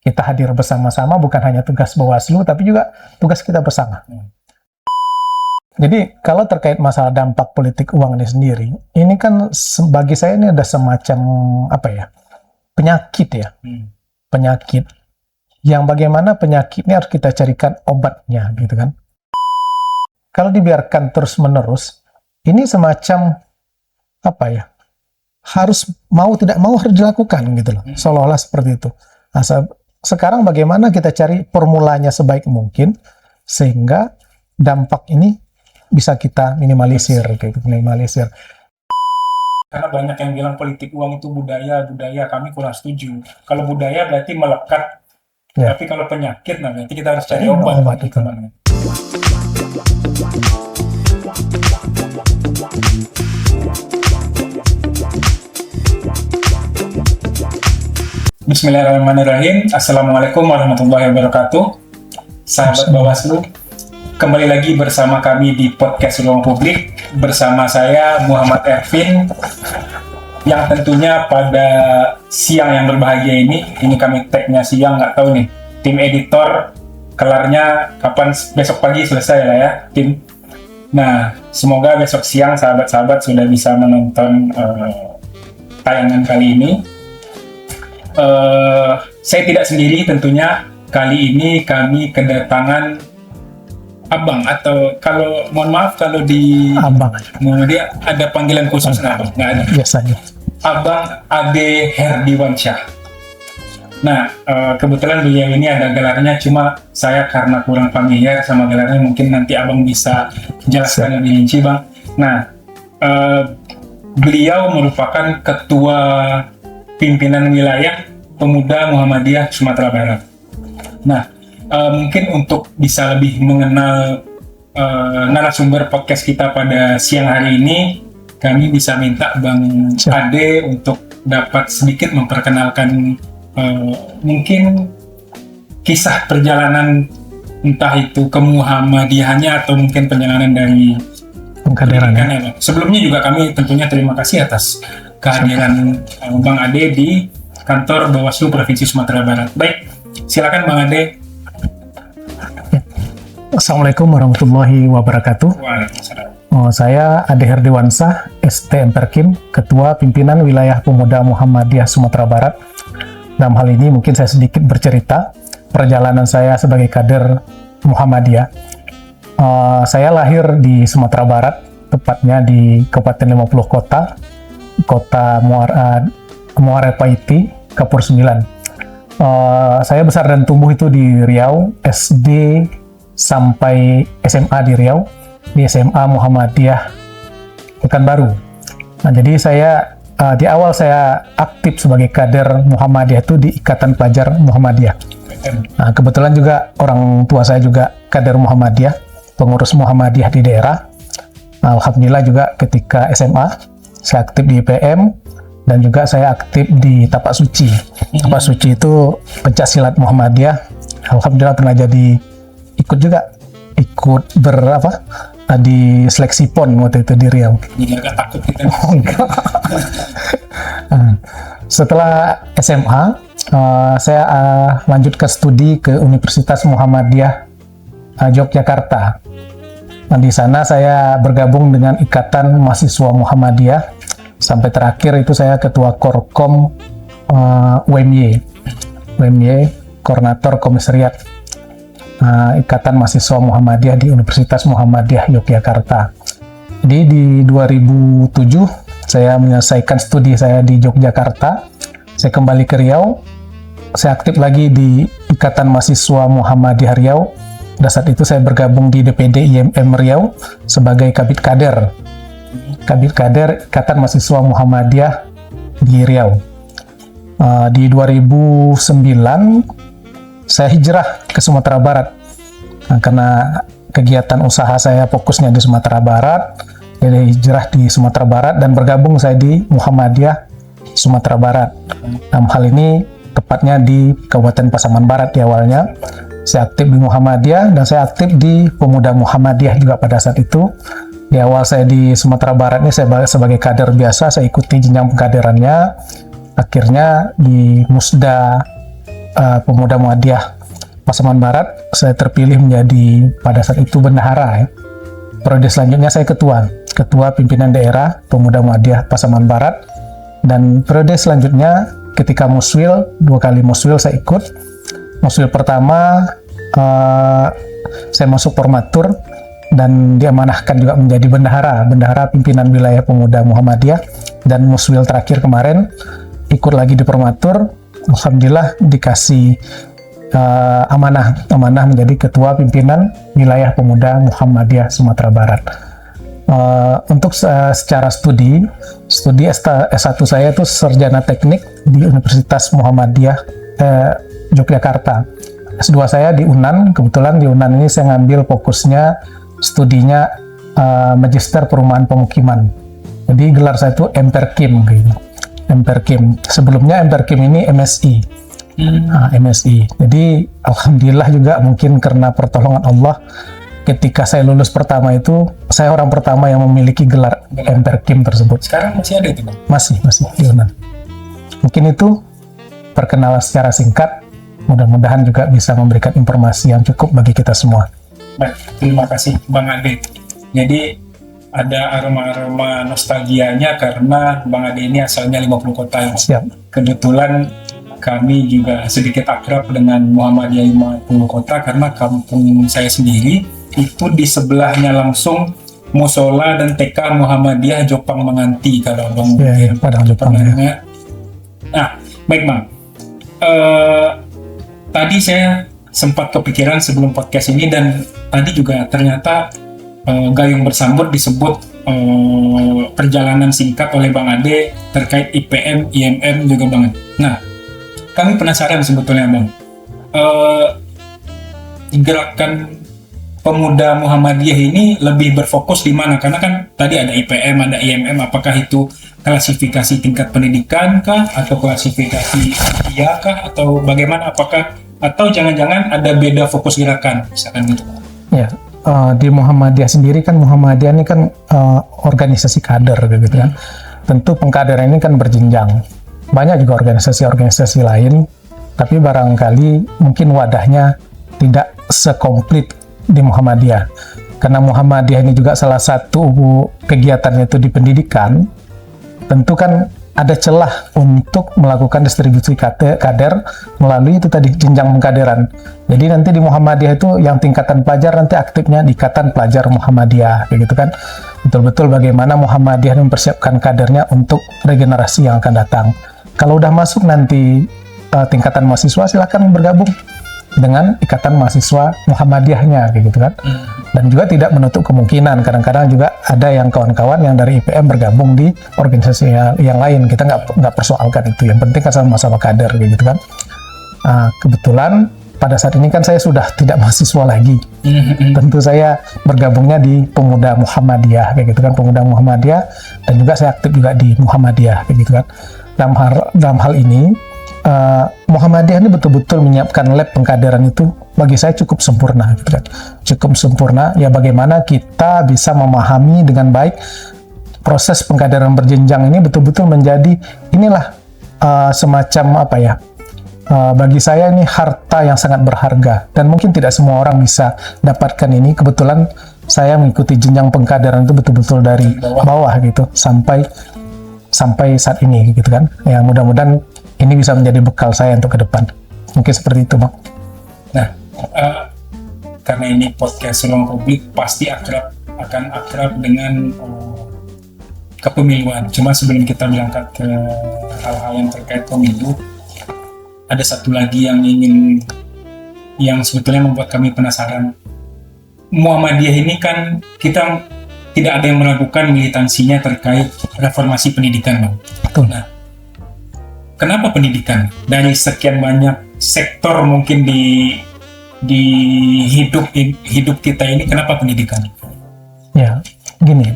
kita hadir bersama-sama, bukan hanya tugas Bawaslu, tapi juga tugas kita bersama. Jadi kalau terkait masalah dampak politik uang ini sendiri, ini kan bagi saya ini ada semacam penyakit ya, penyakit yang bagaimana penyakit ini harus kita carikan obatnya, gitu kan. Kalau dibiarkan terus-menerus, ini semacam harus mau tidak mau harus dilakukan gitu loh, seolah-olah seperti itu. Nah, sekarang bagaimana kita cari formulanya sebaik mungkin sehingga dampak ini bisa kita minimalisir, minimalisir. Karena banyak yang bilang politik uang itu budaya, kami kurang setuju. Kalau budaya berarti melekat, tapi kalau penyakit, nah berarti kita harus cari obat itu. Bismillahirrahmanirrahim. Assalamualaikum warahmatullahi wabarakatuh. Sahabat Bawaslu, kembali lagi bersama kami di podcast Ruang Publik. Bersama saya Muhammad Ervin, yang tentunya pada siang yang berbahagia ini kami tag-nya siang, nggak tahu nih tim editor kelarnya kapan, besok pagi selesai lah ya tim. Nah, semoga besok siang sahabat-sahabat sudah bisa menonton tayangan kali ini. Saya tidak sendiri tentunya. Kali ini kami kedatangan Abang, atau kalau mohon maaf kalau di Abang, dia ada panggilan khusus nggak ada? Biasanya Abang Ade Herdiwansyah. Nah, kebetulan beliau ini ada gelarnya, cuma saya karena kurang familiar sama gelarnya, mungkin nanti Abang bisa jelaskan lebih rinci, Bang. Nah, beliau merupakan Ketua Pimpinan Wilayah Pemuda Muhammadiyah Sumatera Barat. Nah, mungkin untuk bisa lebih mengenal narasumber podcast kita pada siang hari ini, kami bisa minta Bang Ade untuk dapat sedikit memperkenalkan mungkin kisah perjalanan, entah itu ke Muhammadiyahannya atau mungkin perjalanan dari pengkaderannya. Sebelumnya juga kami tentunya terima kasih atas kehadiran Bang Ade di kantor Bawaslu Provinsi Sumatera Barat. Baik, silakan Bang Ade. Assalamualaikum warahmatullahi wabarakatuh. Waalaikumsalam. Saya Ade Herdiwansyah, ST Perkim, Ketua Pimpinan Wilayah Pemuda Muhammadiyah Sumatera Barat. Dalam hal ini mungkin saya sedikit bercerita perjalanan saya sebagai kader Muhammadiyah. Saya lahir di Sumatera Barat, tepatnya di Kabupaten 50 Kota Muara Paiti, Kapur 9. Saya besar dan tumbuh itu di Riau, SD sampai SMA di Riau, di SMA Muhammadiyah Pekanbaru. Nah, jadi saya di awal saya aktif sebagai kader Muhammadiyah itu di Ikatan Pelajar Muhammadiyah. Nah, kebetulan juga orang tua saya juga kader Muhammadiyah, pengurus Muhammadiyah di daerah. Alhamdulillah juga ketika SMA saya aktif di IPM, dan juga saya aktif di Tapak Suci. Tapak Suci itu pencaksilat Muhammadiyah. Alhamdulillah pernah ikut di seleksi PON waktu itu di Riau. Jadi agak takut kita. Setelah SMA, saya lanjutkan studi ke Universitas Muhammadiyah Yogyakarta. Nah, di sana saya bergabung dengan Ikatan Mahasiswa Muhammadiyah. Sampai terakhir itu saya Ketua Korkom UMY, Koordinator Komisariat Ikatan Mahasiswa Muhammadiyah di Universitas Muhammadiyah Yogyakarta. Jadi di 2007 saya menyelesaikan studi saya di Yogyakarta. Saya kembali ke Riau. Saya aktif lagi di Ikatan Mahasiswa Muhammadiyah Riau. Pada saat itu saya bergabung di DPD IMM Riau sebagai Kabid Kader Ikatan Mahasiswa Muhammadiyah di Riau. Di 2009 saya hijrah ke Sumatera Barat. Nah, karena kegiatan usaha saya fokusnya di Sumatera Barat, jadi hijrah di Sumatera Barat dan bergabung saya di Muhammadiyah Sumatera Barat. Dalam hal ini tepatnya di Kabupaten Pasaman Barat di awalnya. Saya aktif di Muhammadiyah dan saya aktif di Pemuda Muhammadiyah juga pada saat itu. Di awal saya di Sumatera Barat ini saya sebagai kader biasa, saya ikuti jenjang pengkaderannya. Akhirnya di Musda Pemuda Muhammadiyah Pasaman Barat, saya terpilih menjadi pada saat itu bendahara ya. Periode selanjutnya saya ketua pimpinan daerah Pemuda Muhammadiyah Pasaman Barat, dan periode selanjutnya ketika muswil, 2 kali muswil saya ikut. Muswil pertama saya masuk formatur dan diamanahkan juga menjadi bendahara pimpinan wilayah Pemuda Muhammadiyah, dan muswil terakhir kemarin ikut lagi di formatur. Alhamdulillah dikasih amanah menjadi ketua pimpinan wilayah Pemuda Muhammadiyah Sumatera Barat. Untuk secara studi S1 saya itu sarjana teknik di Universitas Muhammadiyah Yogyakarta. S2 saya di UNAN. Kebetulan di UNAN ini saya ngambil fokusnya studinya Magister Perumahan Pemukiman. Jadi gelar saya itu MPerkim gitu. MPerkim. Sebelumnya MPerkim ini MSI. MSI. Jadi alhamdulillah juga mungkin karena pertolongan Allah, ketika saya lulus pertama itu saya orang pertama yang memiliki gelar MPerkim tersebut. Sekarang masih ada itu, Bang? Masih di UNAN. Mungkin itu perkenalan secara singkat. Mudah-mudahan juga bisa memberikan informasi yang cukup bagi kita semua. Baik, terima kasih Bang Ade. Jadi ada aroma-aroma nostalgianya karena Bang Ade ini asalnya 50 kota. Siap. Kebetulan kami juga sedikit akrab dengan Muhammadiyah 50 kota karena kampung saya sendiri itu di sebelahnya langsung musola dan TK Muhammadiyah Jopang Menganti, kalau Bang Padang Jopang ya. Nah, baik Bang. Tadi saya sempat kepikiran sebelum podcast ini, dan tadi juga ternyata Gayung Bersambut disebut perjalanan singkat oleh Bang Ade terkait IPM, IMM juga Bang. Nah, kami penasaran sebetulnya Bang, gerakan Pemuda Muhammadiyah ini lebih berfokus di mana? Karena kan tadi ada IPM, ada IMM, apakah itu klasifikasi tingkat pendidikan kah, atau klasifikasi usia kah, atau bagaimana? Atau jangan-jangan ada beda fokus gerakan, misalkan gitu? Ya, di Muhammadiyah sendiri kan, Muhammadiyah ini kan organisasi kader gitu kan. Tentu pengkaderan ini kan berjenjang. Banyak juga organisasi-organisasi lain, tapi barangkali mungkin wadahnya tidak sekomplit di Muhammadiyah. Karena Muhammadiyah ini juga salah satu kegiatannya itu di pendidikan, tentu kan ada celah untuk melakukan distribusi kader melalui itu tadi jenjang pengkaderan. Jadi nanti di Muhammadiyah itu yang tingkatan pelajar nanti aktifnya di Ikatan Pelajar Muhammadiyah, begitu kan. Betul-betul bagaimana Muhammadiyah mempersiapkan kadernya untuk regenerasi yang akan datang. Kalau udah masuk nanti tingkatan mahasiswa, silakan bergabung dengan Ikatan Mahasiswa Muhammadiyahnya, gitu kan. Dan juga tidak menutup kemungkinan kadang-kadang juga ada yang kawan-kawan yang dari IPM bergabung di organisasi yang lain. Kita nggak persoalkan itu. Yang penting kan sama-sama kader, gitu kan. Kebetulan pada saat ini kan saya sudah tidak mahasiswa lagi. Tentu saya bergabungnya di Pemuda Muhammadiyah, kayak gitu kan, Pemuda Muhammadiyah, dan juga saya aktif juga di Muhammadiyah, kayak gitu kan. Dalam hal ini Muhammadiyah ini betul-betul menyiapkan lab pengkaderan itu bagi saya cukup sempurna, gitu kan. Cukup sempurna. Ya, bagaimana kita bisa memahami dengan baik proses pengkaderan berjenjang ini betul-betul menjadi inilah semacam apa ya? Bagi saya ini harta yang sangat berharga, dan mungkin tidak semua orang bisa dapatkan ini. Kebetulan saya mengikuti jenjang pengkaderan itu betul-betul dari bawah gitu sampai saat ini, gitu kan. Ya, mudah-mudahan ini bisa menjadi bekal saya untuk ke depan. Mungkin seperti itu, Bang. Nah, karena ini podcast ruang publik, pasti akan akrab dengan kepemiluan. Cuma sebelum kita berangkat ke hal-hal yang terkait pemilu, ada satu lagi yang sebetulnya membuat kami penasaran. Muhammadiyah ini kan kita tidak ada yang meragukan militansinya terkait reformasi pendidikan, Bang. Betul. Nah, kenapa pendidikan? Dari sekian banyak sektor mungkin di hidup kita ini, kenapa pendidikan? Ya, gini.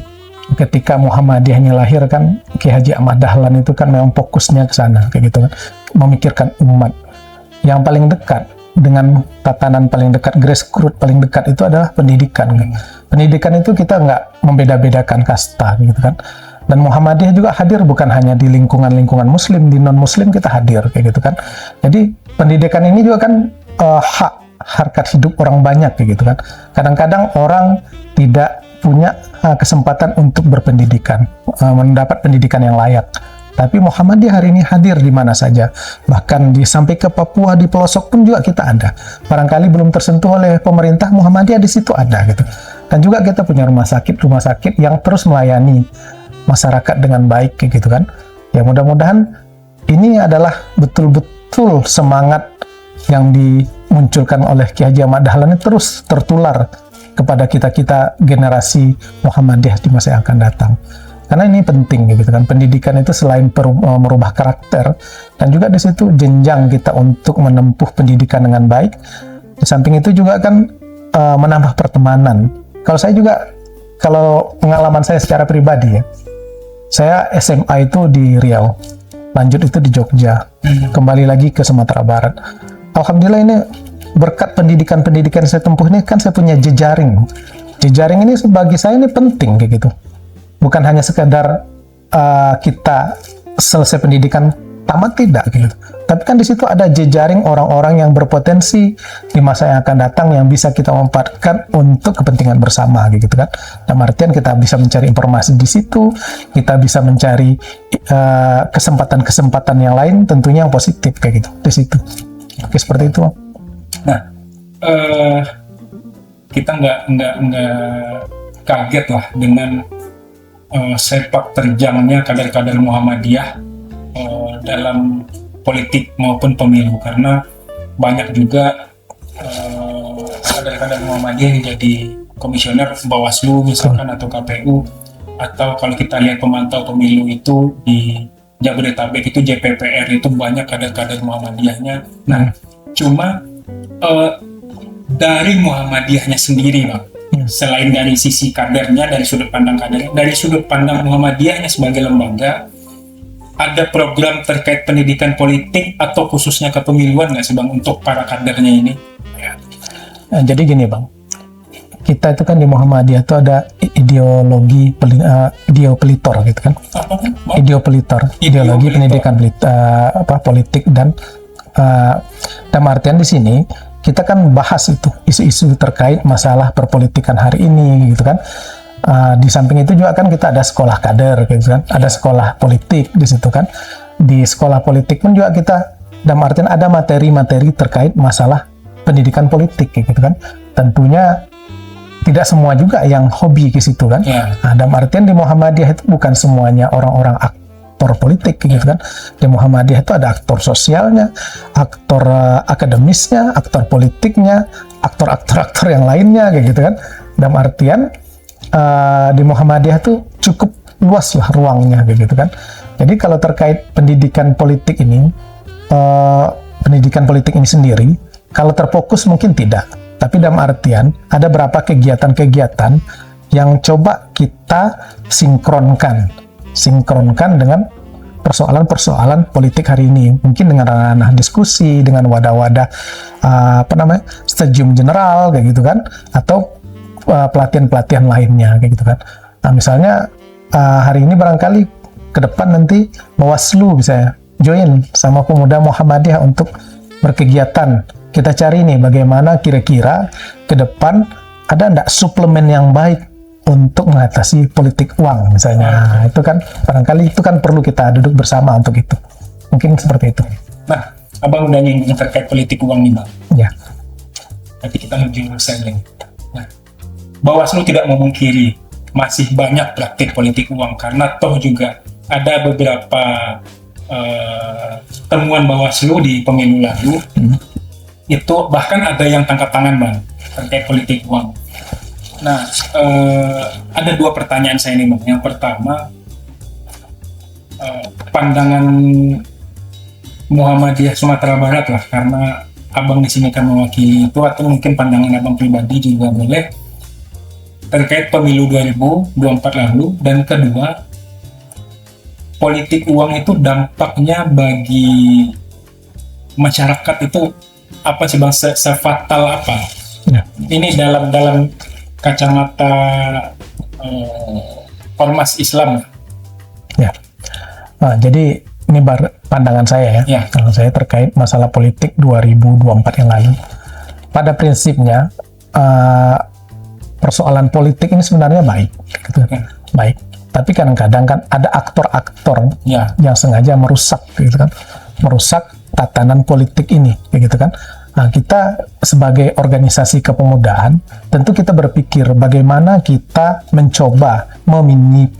Ketika Muhammadiyahnya lahir kan, Ki Haji Ahmad Dahlan itu kan memang fokusnya ke sana, kayak gitu kan, memikirkan umat. Yang paling dekat dengan tatanan paling dekat, grassroots paling dekat itu adalah pendidikan. Kan? Pendidikan itu kita nggak membeda-bedakan kasta, gitu kan. Dan Muhammadiyah juga hadir bukan hanya di lingkungan-lingkungan Muslim, di non-Muslim kita hadir kayak gitu kan. Jadi pendidikan ini juga kan hak harkat hidup orang banyak kayak gitu kan. Kadang-kadang orang tidak punya kesempatan untuk berpendidikan, mendapat pendidikan yang layak. Tapi Muhammadiyah hari ini hadir di mana saja, bahkan sampai ke Papua, di pelosok pun juga kita ada. Barangkali belum tersentuh oleh pemerintah, Muhammadiyah di situ ada gitu. Dan juga kita punya rumah sakit yang terus melayani masyarakat dengan baik kayak gitu kan. Ya mudah-mudahan ini adalah betul-betul semangat yang dimunculkan oleh Ki Haji Ahmad Dahlan ini terus tertular kepada kita generasi Muhammadiyah di masa yang akan datang. Karena ini penting gitu kan. Pendidikan itu selain merubah karakter, dan juga di situ jenjang kita untuk menempuh pendidikan dengan baik. Di samping itu juga kan menambah pertemanan. Kalau pengalaman saya secara pribadi ya, saya SMA itu di Riau, lanjut itu di Jogja, kembali lagi ke Sumatera Barat. Alhamdulillah ini berkat pendidikan saya tempuh ini kan saya punya jejaring. Jejaring ini bagi saya ini penting kayak gitu. Bukan hanya sekadar kita selesai pendidikan tamat, tidak gitu. Tapi kan di situ ada jejaring orang-orang yang berpotensi di masa yang akan datang yang bisa kita manfaatkan untuk kepentingan bersama gitu kan. Dalam artian kita bisa mencari informasi di situ, kita bisa mencari kesempatan-kesempatan yang lain tentunya yang positif kayak gitu di situ. Oke, seperti itu. Nah, kita nggak kaget lah dengan sepak terjangnya kader-kader Muhammadiyah dalam politik maupun pemilu, karena banyak juga kader-kader Muhammadiyah yang jadi komisioner Bawaslu misalkan atau KPU, atau kalau kita lihat pemantau pemilu itu di Jabodetabek itu JPPR itu banyak kader-kader Muhammadiyahnya. Nah, cuma dari Muhammadiyahnya sendiri, Bang, selain dari sisi kadernya, dari sudut pandang kadernya, dari sudut pandang Muhammadiyahnya sebagai lembaga, ada program terkait pendidikan politik atau khususnya kepemiluan nggak sih, Bang, untuk para kadernya ini? Nah, jadi gini, Bang, kita itu kan di Muhammadiyah itu ada ideopelitor gitu kan. Apa kan? Ideologi pendidikan politik, dan dalam artian di sini kita kan bahas itu isu-isu terkait masalah perpolitikan hari ini gitu kan. Di samping itu juga kan kita ada sekolah kader gitu kan, ada sekolah politik di situ kan. Di sekolah politik pun juga kita dalam artian ada materi-materi terkait masalah pendidikan politik gitu kan. Tentunya tidak semua juga yang hobi ke situ kan. Nah, dalam artian di Muhammadiyah itu bukan semuanya orang-orang aktor politik gitu kan. Di Muhammadiyah itu ada aktor sosialnya, aktor akademisnya, aktor politiknya, aktor-aktor yang lainnya kayak gitu kan. Dalam artian di Muhammadiyah tuh cukup luas lah ruangnya kayak gitu kan. Jadi kalau terkait pendidikan politik ini sendiri, kalau terfokus mungkin tidak, tapi dalam artian ada beberapa kegiatan-kegiatan yang coba kita sinkronkan dengan persoalan-persoalan politik hari ini, mungkin dengan ranah diskusi, dengan wadah-wadah stadium general kayak gitu kan, atau pelatihan-pelatihan lainnya kayak gitu kan. Nah, misalnya hari ini barangkali ke depan nanti Bawaslu bisa join sama pemuda Muhammadiyah untuk berkegiatan. Kita cari nih bagaimana kira-kira ke depan ada enggak suplemen yang baik untuk mengatasi politik uang misalnya. Nah, itu kan barangkali itu kan perlu kita duduk bersama untuk itu. Mungkin seperti itu. Nah, Abang udah nyinggung terkait politik uang nih, Bang. Ya. Tapi kita menuju segmen. Nah, Bawaslu tidak memungkiri masih banyak praktik politik uang, karena toh juga ada beberapa temuan Bawaslu di pemilu lalu. Itu bahkan ada yang tangkap tangan, Bang, terkait politik uang. Nah, ada dua pertanyaan saya nih, Bang. Yang pertama, pandangan Muhammadiyah Sumatera Barat lah, karena Abang di sini kan mewakili itu, atau mungkin pandangan Abang pribadi juga boleh, terkait pemilu 2024 lalu. Dan kedua, politik uang itu dampaknya bagi masyarakat itu apa sih, Bang, sefatal apa? Ya. Ini dalam kacamata ormas Islam, Jadi ini pandangan saya ya. Ya. Kalau saya terkait masalah politik 2024 yang lalu. Pada prinsipnya persoalan politik ini sebenarnya baik, gitu. Baik. Tapi kadang-kadang kan ada aktor-aktor Ya. yang sengaja merusak, gitu kan, merusak tatanan politik ini, gitu kan. Nah, kita sebagai organisasi kepemudaan tentu kita berpikir bagaimana kita mencoba mengurangi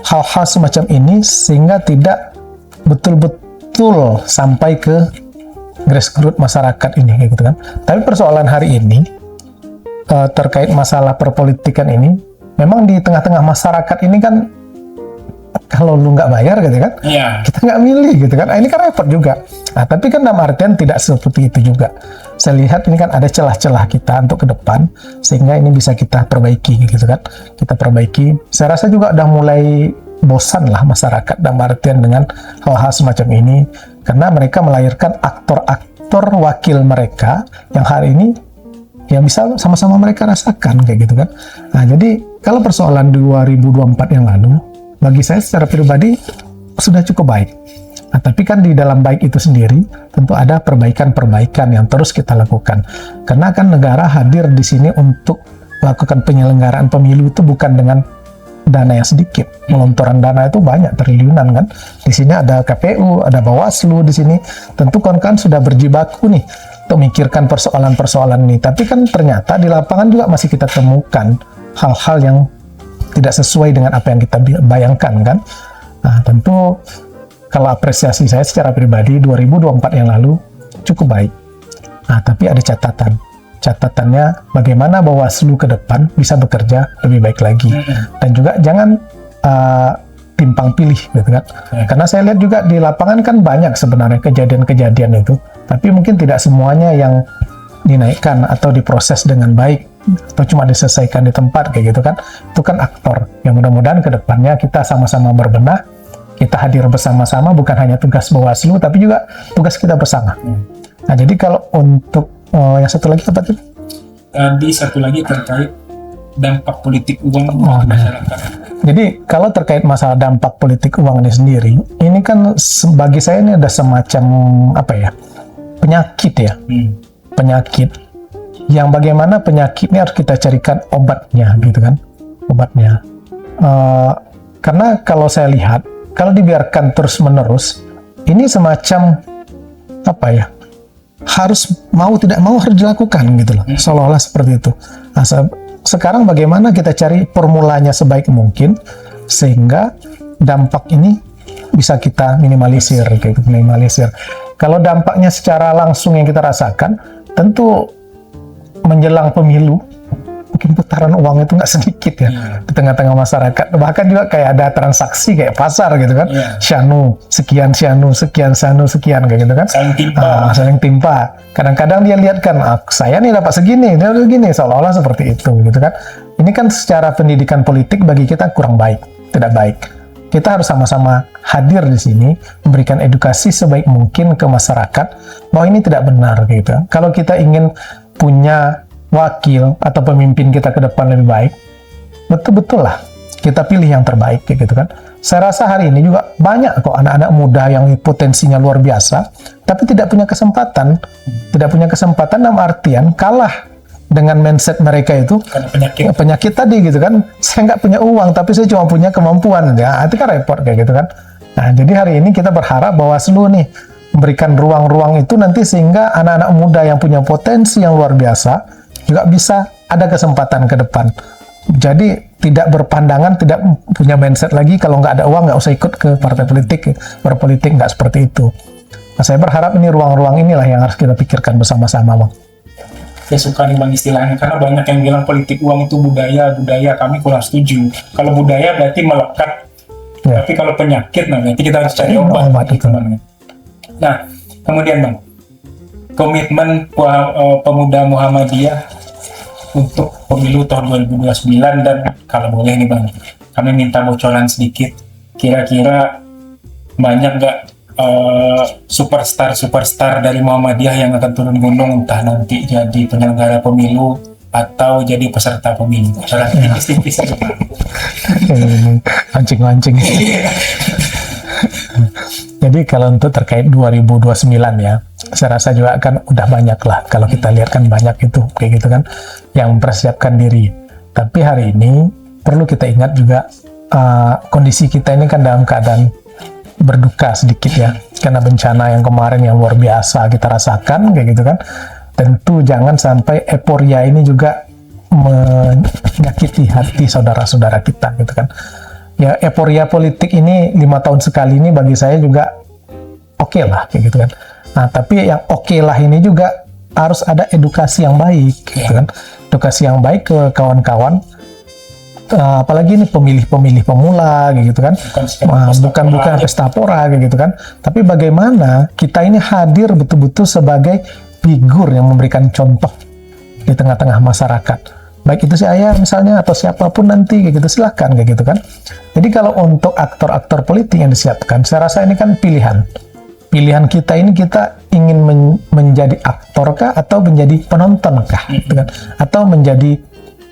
hal-hal semacam ini sehingga tidak betul-betul sampai ke grassroots masyarakat ini, gitu kan. Tapi persoalan hari ini terkait masalah perpolitikan ini, memang di tengah-tengah masyarakat ini kan kalau lu nggak bayar, gitu kan, kita nggak milih, gitu kan. Ini kan repot juga. Nah, tapi kan dalam artian tidak seperti itu juga. Saya lihat ini kan ada celah-celah kita untuk ke depan sehingga ini bisa kita perbaiki, gitu kan. Kita perbaiki. Saya rasa juga udah mulai bosan lah masyarakat dalam artian dengan hal-hal semacam ini, karena mereka melahirkan aktor-aktor wakil mereka yang hari ini yang bisa sama-sama mereka rasakan, kayak gitu kan. Nah, jadi kalau persoalan 2024 yang lalu bagi saya secara pribadi sudah cukup baik. Nah, tapi kan di dalam baik itu sendiri tentu ada perbaikan-perbaikan yang terus kita lakukan. Karena kan negara hadir di sini untuk melakukan penyelenggaraan pemilu itu bukan dengan dana yang sedikit. Gelontoran dana itu banyak, triliunan kan. Di sini ada KPU, ada Bawaslu di sini. Tentu kan sudah berjibaku nih untuk memikirkan persoalan-persoalan ini. Tapi kan ternyata di lapangan juga masih kita temukan hal-hal yang tidak sesuai dengan apa yang kita bayangkan kan. Nah, tentu kalau apresiasi saya secara pribadi 2024 yang lalu cukup baik. Nah, tapi ada catatan. Catatannya bagaimana Bawaslu ke depan bisa bekerja lebih baik lagi. Dan juga jangan timpang pilih, gitu kan. Karena saya lihat juga di lapangan kan banyak sebenarnya kejadian-kejadian itu. Tapi mungkin tidak semuanya yang dinaikkan atau diproses dengan baik atau cuma diselesaikan di tempat, kayak gitu kan. Itu kan aktor yang mudah-mudahan ke depannya kita sama-sama berbenah, kita hadir bersama-sama, bukan hanya tugas Bawaslu tapi juga tugas kita bersama. Nah, jadi kalau untuk yang satu lagi apa tuh? Tadi satu lagi terkait dampak politik uang masyarakat. Jadi kalau terkait masalah dampak politik uang ini sendiri, ini kan bagi saya ini ada semacam penyakit ya. Penyakit yang bagaimana penyakit ini harus kita carikan obatnya, gitu kan, obatnya. Karena kalau saya lihat, kalau dibiarkan terus-menerus, ini semacam harus mau tidak mau harus dilakukan, gitu loh, seolah-olah seperti itu. Nah, sekarang bagaimana kita cari formulanya sebaik mungkin sehingga dampak ini bisa kita minimalisir, kayak minimalisir. Kalau dampaknya secara langsung yang kita rasakan, tentu menjelang pemilu, mungkin putaran uang itu nggak sedikit ya di tengah-tengah masyarakat. Bahkan juga kayak ada transaksi kayak pasar, gitu kan. Syanu, sekian, kayak gitu kan. Saling timpa. Kadang-kadang dia lihat kan, saya nih dapat segini, dia segini, seolah-olah seperti itu, gitu kan. Ini kan secara pendidikan politik bagi kita kurang baik, tidak baik. Kita harus sama-sama hadir di sini, memberikan edukasi sebaik mungkin ke masyarakat bahwa ini tidak benar, gitu. Kalau kita ingin punya wakil atau pemimpin kita ke depan lebih baik, betul-betul lah kita pilih yang terbaik, kayak gitu kan. Saya rasa hari ini juga banyak kok anak-anak muda yang potensinya luar biasa, tapi tidak punya kesempatan dalam artian kalah dengan mindset mereka itu, penyakit tadi, gitu kan. Saya nggak punya uang, tapi saya cuma punya kemampuan, ya itu kan repot, kayak gitu kan. Nah, jadi hari ini kita berharap Bawaslu nih memberikan ruang-ruang itu nanti sehingga anak-anak muda yang punya potensi yang luar biasa juga bisa ada kesempatan ke depan. Jadi tidak berpandangan, tidak punya mindset lagi kalau nggak ada uang nggak usah ikut ke partai politik, berpolitik, nggak seperti itu. Nah, saya berharap ini ruang-ruang inilah yang harus kita pikirkan bersama-sama, Bang. Saya suka nih Bang istilahnya, karena banyak yang bilang politik uang itu budaya, kami kurang setuju. Kalau budaya berarti melekat, tapi kalau penyakit, nah berarti kita harus cari obat gitu. Nah, kemudian Bang, komitmen pemuda Muhammadiyah untuk pemilu tahun 2029, dan kalau boleh nih Bang, kami minta bocoran sedikit, kira-kira banyak nggak superstar dari Muhammadiyah yang akan turun gunung, entah nanti jadi penyelenggara pemilu atau jadi peserta pemilu? Tipis-tipis aja Bang. Mancing-mancing. Jadi kalau untuk terkait 2029 ya, saya rasa juga kan udah banyak lah. Kalau kita lihat kan banyak itu kayak gitu kan yang mempersiapkan diri. Tapi hari ini perlu kita ingat juga kondisi kita ini kan dalam keadaan berduka sedikit ya, karena bencana yang kemarin yang luar biasa kita rasakan kayak gitu kan. Tentu jangan sampai euforia ini juga menyakiti hati saudara-saudara kita gitu kan. Ya, euforia politik ini 5 tahun sekali ini bagi saya juga oke lah kayak gitu kan. Nah, tapi yang oke lah ini juga harus ada edukasi yang baik gitu kan. Edukasi yang baik ke kawan-kawan, apalagi ini pemilih-pemilih pemula gitu kan. Bukan pesta pora gitu kan. Tapi bagaimana kita ini hadir betul-betul sebagai figur yang memberikan contoh di tengah-tengah masyarakat. Baik itu si ayah misalnya atau siapapun nanti kayak gitu, silahkan kayak gitu kan. Jadi kalau untuk aktor-aktor politik yang disiapkan, saya rasa ini kan pilihan kita ini, kita ingin menjadi aktor kah atau menjadi penonton kah gitu kan, atau menjadi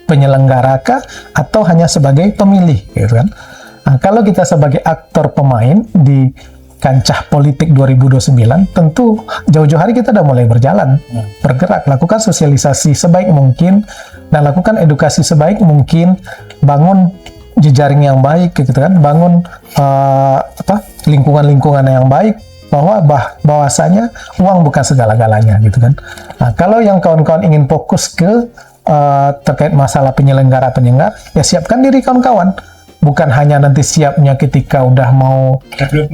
penyelenggara kah atau hanya sebagai pemilih gitu kan. Nah, kalau kita sebagai aktor pemain di kancah politik 2029, tentu jauh-jauh hari kita udah mulai berjalan, bergerak, lakukan sosialisasi sebaik mungkin, dan lakukan edukasi sebaik mungkin, bangun jejaring yang baik, gitu kan, bangun lingkungan-lingkungan yang baik, bahwasanya uang bukan segala-galanya, gitu kan. Nah, kalau yang kawan-kawan ingin fokus ke terkait masalah penyelenggara, ya siapkan diri kawan-kawan. Bukan hanya nanti siapnya ketika udah mau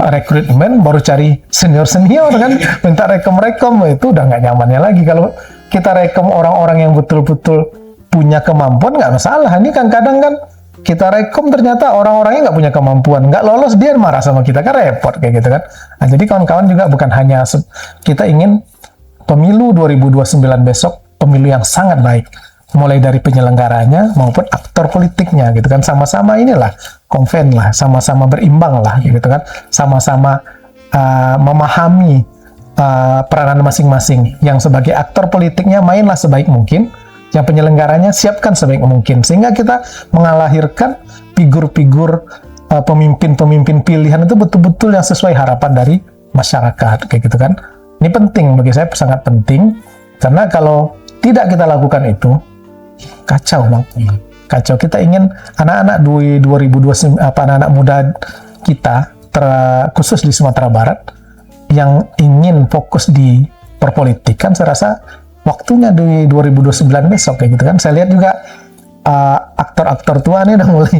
rekrutmen baru cari senior-senior kan, minta rekom itu udah nggak nyamannya lagi. Kalau kita rekom orang-orang yang betul-betul punya kemampuan nggak masalah. Ini kan kadang kan kita rekom ternyata orang-orangnya nggak punya kemampuan, nggak lolos, dia marah sama kita kan, repot kayak gitu kan. Nah, jadi kawan-kawan juga bukan hanya kita ingin pemilu 2029 besok pemilu yang sangat baik, mulai dari penyelenggaranya maupun aktor politiknya gitu kan, sama-sama inilah konven lah, sama-sama berimbang lah gitu kan, sama-sama memahami peranan masing-masing. Yang sebagai aktor politiknya mainlah sebaik mungkin, yang penyelenggaranya siapkan sebaik mungkin, sehingga kita mengalahirkan figur-figur pemimpin-pemimpin pilihan itu betul-betul yang sesuai harapan dari masyarakat kayak gitu kan. Ini penting bagi saya, sangat penting, karena kalau tidak kita lakukan itu kacau Bang, kacau. Kita ingin anak-anak 2029, anak-anak muda kita khusus di Sumatera Barat yang ingin fokus di perpolitikan, saya rasa waktunya di 2029 besok kayak gitu kan. Saya lihat juga aktor-aktor tua nih udah mulai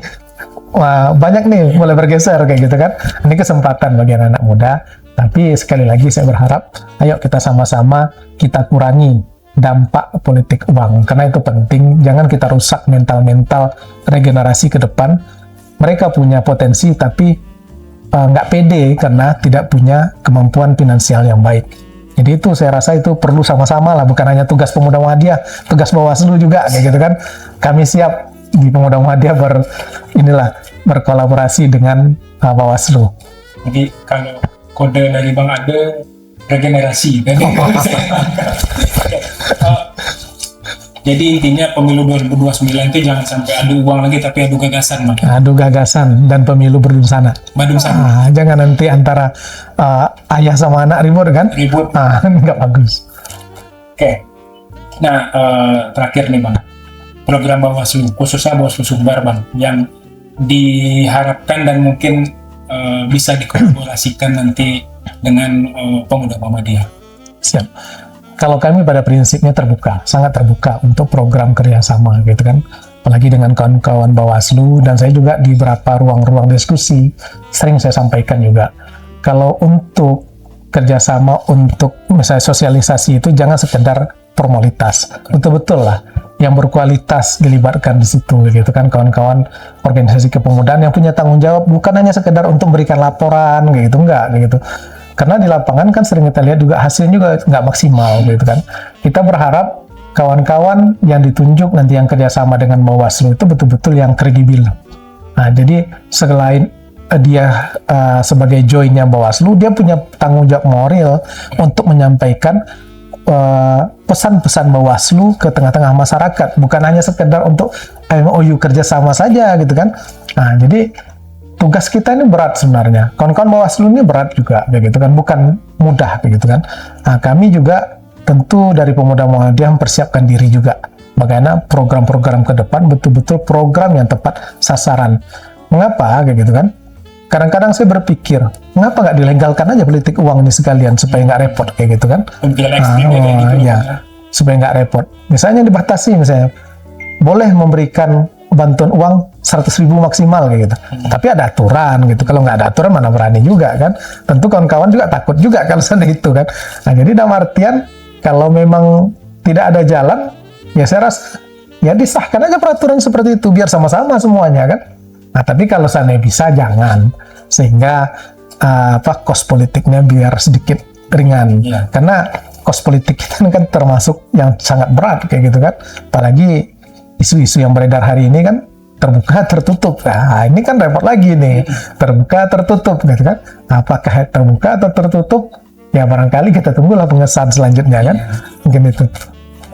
banyak nih mulai bergeser kayak gitu kan. Ini kesempatan bagi anak-anak muda, tapi sekali lagi saya berharap ayo kita sama-sama kita kurangi dampak politik uang, karena itu penting. Jangan kita rusak mental regenerasi ke depan. Mereka punya potensi tapi nggak pede karena tidak punya kemampuan finansial yang baik. Jadi itu saya rasa itu perlu sama-sama lah, bukan hanya tugas Pemuda Muhammadiyah, tugas Bawaslu juga kayak gitu kan. Kami siap di Pemuda Muhammadiyah berkolaborasi dengan Bawaslu. Jadi kalau kode dari Bang Ade regenerasi kan? Jadi intinya pemilu 2029 itu jangan sampai adu uang lagi, tapi adu gagasan, Bang. Adu gagasan dan pemilu berdusana. Jangan nanti antara ayah sama anak ribut kan? Ribut. Nggak bagus. Oke. Nah, terakhir nih Bang, program Bawaslu, khususnya Bawaslu Sumbar Bang, yang diharapkan dan mungkin bisa dikolaborasikan nanti dengan Pemuda Muhammadiyah. Siap. Kalau kami pada prinsipnya terbuka, sangat terbuka untuk program kerjasama gitu kan, apalagi dengan kawan-kawan Bawaslu, dan saya juga di beberapa ruang-ruang diskusi sering saya sampaikan juga, kalau untuk kerjasama untuk misalnya sosialisasi itu jangan sekedar formalitas, betul-betul lah yang berkualitas dilibatkan di situ gitu kan, kawan-kawan organisasi kepemudaan yang punya tanggung jawab, bukan hanya sekedar untuk memberikan laporan gitu, enggak gitu. Karena di lapangan kan sering kita lihat juga hasilnya juga nggak maksimal gitu kan. Kita berharap kawan-kawan yang ditunjuk nanti yang kerjasama dengan Bawaslu itu betul-betul yang kredibel. Nah, jadi selain dia sebagai joinnya Bawaslu, dia punya tanggung jawab moral untuk menyampaikan pesan-pesan Bawaslu ke tengah-tengah masyarakat, bukan hanya sekedar untuk MOU kerjasama saja gitu kan. Nah, jadi tugas kita ini berat sebenarnya. Kawan-kawan Bawaslu ini berat juga, begitu kan, bukan mudah begitu kan. Nah, kami juga tentu dari Pemuda Muhammadiyah mempersiapkan diri juga. Bagaimana program-program ke depan betul-betul program yang tepat sasaran. Mengapa kayak gitu kan? Kadang-kadang saya berpikir, mengapa nggak dilegalkan aja politik uang ini sekalian supaya nggak repot kayak gitu kan? Supaya nggak repot. Misalnya dibatasi, misalnya boleh memberikan bantuan uang 100.000 maksimal kayak gitu. Tapi ada aturan gitu. Kalau nggak ada aturan mana berani juga kan? Tentu kawan-kawan juga takut juga kalau sana itu kan. Nah, jadi dalam artian kalau memang tidak ada jalan, ya saya rasa ya disahkan aja peraturan seperti itu biar sama-sama semuanya kan. Nah, tapi kalau sana bisa jangan, sehingga kos politiknya biar sedikit ringan. Karena kos politik kita kan termasuk yang sangat berat kayak gitu kan. Apalagi isu-isu yang beredar hari ini kan terbuka tertutup. Nah, ini kan repot lagi nih. Terbuka tertutup gitu kan. Apakah terbuka atau tertutup? Ya barangkali kita tunggulah pengesahan selanjutnya kan. Mungkin itu.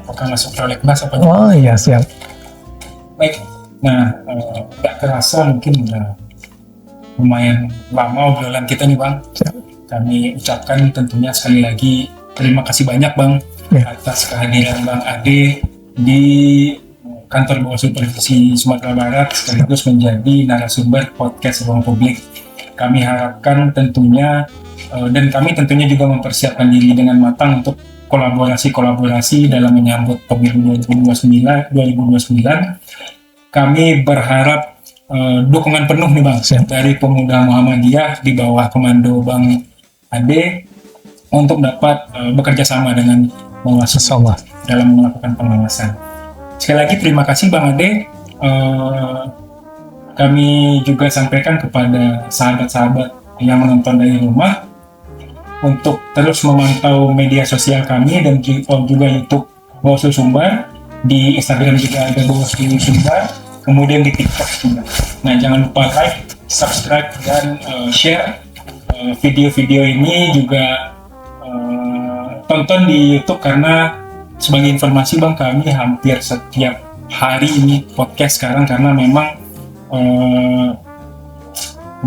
Apakah masuk prolegnas apa? Oh iya, siap. Baik. Nah, nggak kerasa mungkin udah lumayan lama obrolan kita nih Bang. Siap. Kami ucapkan tentunya sekali lagi terima kasih banyak Bang atas kehadiran Bang Ade di kantor Bawaslu Provinsi Sumatera Barat sekaligus menjadi narasumber podcast Ruang Publik. Kami harapkan tentunya dan kami tentunya juga mempersiapkan diri dengan matang untuk kolaborasi dalam menyambut pemilu 2029. Kami berharap dukungan penuh nih Bang dari Pemuda Muhammadiyah di bawah komando Bang Ade untuk dapat bekerja sama dengan Bawaslu dalam melakukan pengawasan. Sekali lagi terima kasih Bang Ade. Kami juga sampaikan kepada sahabat-sahabat yang menonton dari rumah untuk terus memantau media sosial kami dan juga YouTube Bawaslu Sumbar. Di Instagram juga ada Bawaslu Sumbar, kemudian di TikTok juga. Nah, jangan lupa like, subscribe, dan share video-video ini juga tonton di YouTube karena sebagai informasi Bang, kami hampir setiap hari ini podcast sekarang karena memang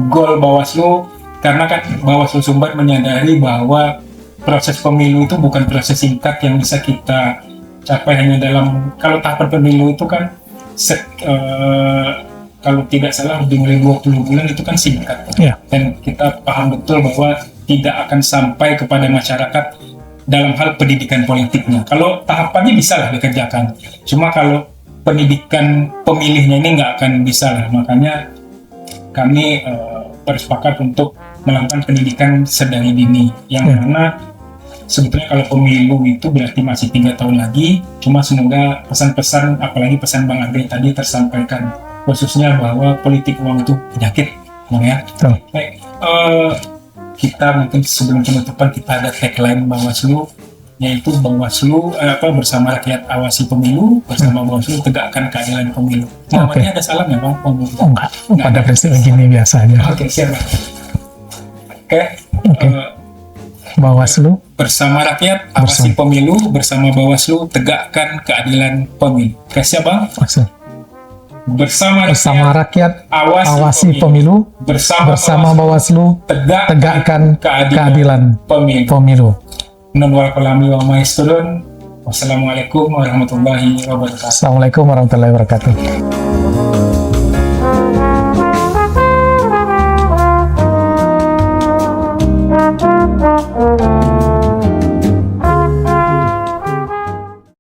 goal Bawaslu, karena kan Bawaslu Sumbar menyadari bahwa proses pemilu itu bukan proses singkat yang bisa kita capai hanya dalam, kalau tahapan pemilu itu kan kalau tidak salah dimulai 20 bulan itu kan singkat. Dan kita paham betul bahwa tidak akan sampai kepada masyarakat dalam hal pendidikan politiknya. Kalau tahapannya bisa lah dikerjakan, cuma kalau pendidikan pemilihnya ini nggak akan bisa lah. Makanya kami bersepakat untuk melakukan pendidikan sedari dini, yang mana sebetulnya kalau pemilu itu berarti masih 3 tahun lagi. Cuma semoga pesan-pesan, apalagi pesan Bang Ade tadi tersampaikan, khususnya bahwa politik uang itu penyakit, Bang ya. Baik, kita mungkin sebelum penutupan kita ada tagline Bawaslu, yaitu Bawaslu bersama rakyat awasi pemilu, bersama Bawaslu tegakkan keadilan pemilu. Namanya ada salam ya Bang? Enggak, pada prinsip begini biasanya. Siap Bang. Bawaslu bersama rakyat awasi pemilu, bersama Bawaslu tegakkan keadilan pemilu. Siap Bang? Bersama rakyat awasi pemilu, bersama Bawaslu tegakkan keadilan pemilu. Nun wal qalami wa ma yasturun. Wassalamualaikum warahmatullahi wabarakatuh. Assalamualaikum warahmatullahi wabarakatuh.